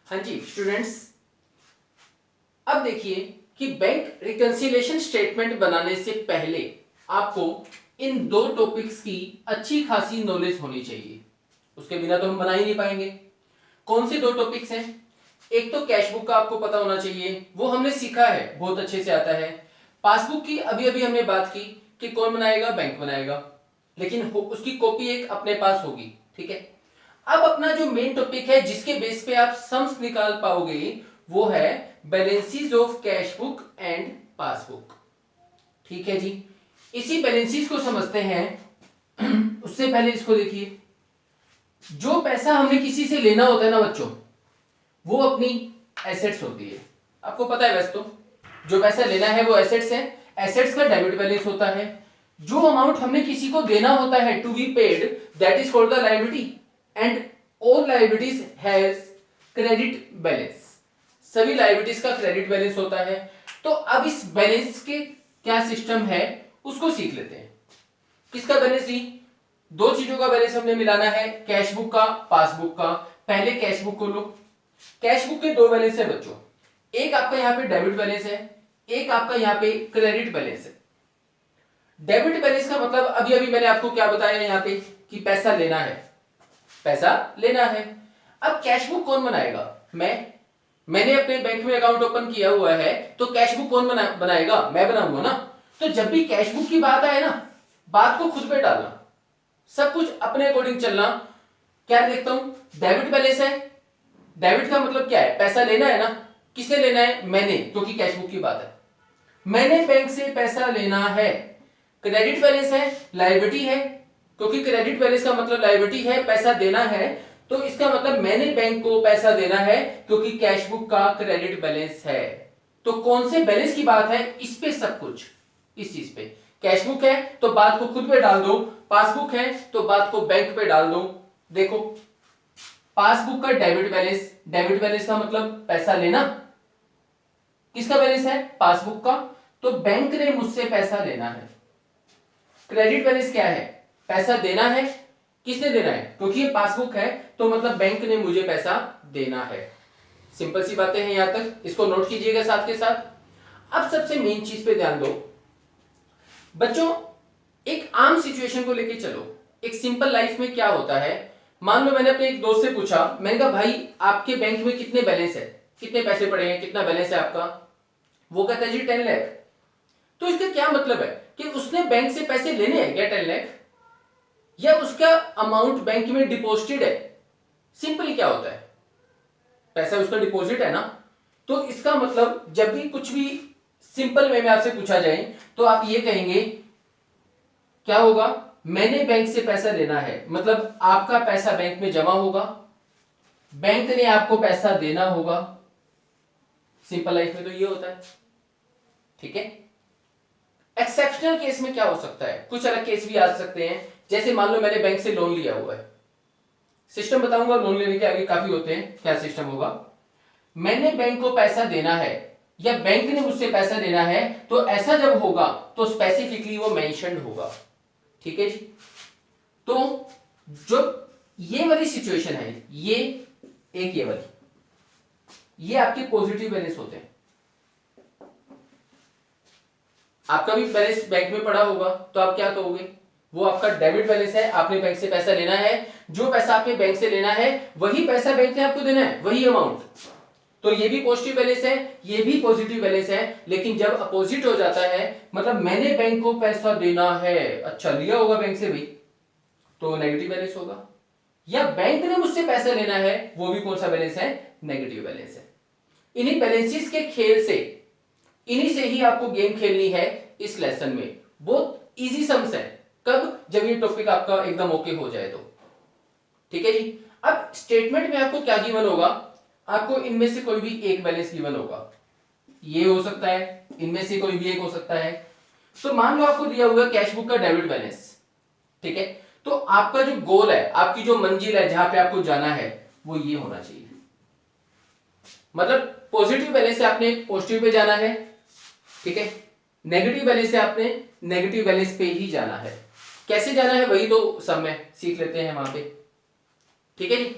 हाँ जी स्टूडेंट्स, अब देखिए कि बैंक रिकंसिलिएशन स्टेटमेंट बनाने से पहले आपको इन दो टॉपिक्स की अच्छी खासी नॉलेज होनी चाहिए। उसके बिना तो हम बना ही नहीं पाएंगे। कौन से दो टॉपिक्स हैं? एक तो कैश बुक का आपको पता होना चाहिए, वो हमने सीखा है, बहुत अच्छे से आता है। पासबुक की अभी अभी हमने बात की कि कौन बनाएगा, बैंक बनाएगा, लेकिन उसकी कॉपी एक अपने पास होगी। ठीक है, अब अपना जो मेन टॉपिक है जिसके बेस पे आप सम्स निकाल पाओगे वो है balances of cash book and passbook. ठीक है जी, इसी बैलेंसेस को समझते हैं। उससे पहले इसको देखिए, जो पैसा हमें किसी से लेना होता है ना बच्चों, वो अपनी एसेट्स होती है। आपको पता है वैसे तो जो पैसा लेना है वो एसेट्स है, एसेट्स का डेबिट बैलेंस होता है। जो अमाउंट हमने किसी को देना होता है to be paid, that is called the liability, and all liabilities has credit balance. सभी लायबिलिटीज का क्रेडिट बैलेंस होता है। तो अब इस बैलेंस के क्या सिस्टम है उसको सीख लेते हैं। किसका बैलेंस ही? दो चीजों का बैलेंस हमने मिलाना है, कैश बुक का, पासबुक का। पहले कैश बुक को लो। कैश बुक के दो बैलेंस है बच्चों, एक आपका यहां पे डेबिट बैलेंस है, एक आपका यहां पे क्रेडिट बैलेंस है। डेबिट बैलेंस का मतलब अभी अभी मैंने आपको क्या बताया यहां पे कि पैसा लेना है, पैसा लेना है। अब कैश बुक कौन बनाएगा? मैंने अपने बैंक में अकाउंट ओपन किया हुआ है, तो कैश बुक कौन बनाएगा? मैं बनाऊंगा ना। तो जब भी कैश बुक की बात आए ना, बात को खुद पे डालना, सब कुछ अपने अकॉर्डिंग चलना। क्या देखता हूं? डेबिट बैलेंस है। डेबिट का मतलब क्या है? पैसा लेना है ना। किसे लेना है? मैंने, क्योंकि कैश बुक की बात है, मैंने बैंक से पैसा लेना है। क्रेडिट बैलेंस है, लायबिलिटी है, क्योंकि क्रेडिट बैलेंस का मतलब लायबिलिटी है, पैसा देना है, तो इसका मतलब मैंने बैंक को पैसा देना है, क्योंकि कैश बुक का क्रेडिट बैलेंस है। तो कौन से बैलेंस की बात है? इस पे सब कुछ, इस चीज पे। कैश बुक है तो बात को खुद पे डाल दो, पासबुक है तो बात को बैंक पे डाल दो। देखो, पासबुक का डेबिट बैलेंस, डेबिट बैलेंस का मतलब पैसा लेना, किसका बैलेंस है? पासबुक का। तो बैंक ने मुझसे पैसा लेना है। क्रेडिट बैलेंस क्या है? पैसा देना है। किसने देना है? क्योंकि ये पासबुक है तो मतलब बैंक ने मुझे पैसा देना है। सिंपल सी बातें हैं, यहां तक इसको नोट कीजिएगा साथ के साथ। अब सबसे मेन चीज पे ध्यान दो बच्चों, एक आम सिचुएशन को लेके चलो। एक सिंपल लाइफ में क्या होता है, मान लो मैंने अपने एक दोस्त से पूछा, मैंने कहा भाई आपके बैंक में कितने बैलेंस है, कितने पैसे पड़े हैं, कितना बैलेंस है आपका? वो कहता है जी 10 लाख। तो इसका क्या मतलब है कि उसने बैंक से पैसे लेने हैं क्या 10 लाख, या उसका अमाउंट बैंक में डिपॉजिटेड है? सिंपली क्या होता है, पैसा उसका डिपॉजिट है ना। तो इसका मतलब जब भी कुछ भी सिंपल वे में आपसे पूछा जाए तो आप ये कहेंगे, क्या होगा? मैंने बैंक से पैसा लेना है, मतलब आपका पैसा बैंक में जमा होगा, बैंक ने आपको पैसा देना होगा। सिंपल लाइफ में तो ये होता है। ठीक है, एक्सेप्शनल केस में क्या हो सकता है? कुछ अलग केस भी आ सकते हैं। जैसे मान लो मैंने बैंक से लोन लिया हुआ है, सिस्टम बताऊंगा लोन लेने के आगे काफी होते हैं, क्या सिस्टम होगा। मैंने बैंक को पैसा देना है या बैंक ने मुझसे पैसा लेना है, तो ऐसा जब होगा तो स्पेसिफिकली वो मेंशन्ड होगा। ठीक है जी, तो जो ये वाली सिचुएशन है, ये एक ये वाली, ये आपके पॉजिटिव बैलेंस होते हैं। आपका भी बैलेंस बैंक में पड़ा होगा तो आप क्या कहोगे? वो आपका डेबिट बैलेंस है, आपने बैंक से पैसा लेना है, जो पैसा आपने बैंक से लेना है वही पैसा बैंक ने आपको देना है, वही अमाउंट। तो ये भी पॉजिटिव बैलेंस है, ये भी पॉजिटिव बैलेंस है। लेकिन जब अपोजिट हो जाता है, मतलब मैंने बैंक को पैसा देना है, अच्छा लिया होगा बैंक से भी, तो नेगेटिव बैलेंस होगा। या बैंक ने मुझसे पैसा लेना है, वो भी कौन सा बैलेंस है? नेगेटिव बैलेंस है। इन्हीं बैलेंसेस के खेल से, इन्हीं से ही आपको गेम खेलनी है इस लेसन में। बहुत इजी सम्स है। कब? जब ये टॉपिक आपका एकदम ओके हो जाए तो। ठीक है जी, अब स्टेटमेंट में आपको क्या गिवन होगा? आपको इनमें से कोई भी एक बैलेंस गिवन होगा, ये हो सकता है, इनमें से कोई भी एक हो सकता है। तो मान लो आपको दिया हुआ कैश बुक का डेबिट बैलेंस। ठीक है, तो आपका जो गोल है, आपकी जो मंजिल है, जहां पे आपको जाना है, वो ये होना चाहिए। मतलब पॉजिटिव बैलेंस से आपने पॉजिटिव पे जाना है। ठीक है, नेगेटिव बैलेंस से आपने नेगेटिव बैलेंस पे ही जाना है। कैसे जाना है वही तो सब में सीख लेते हैं वहां पे। ठीक है जी।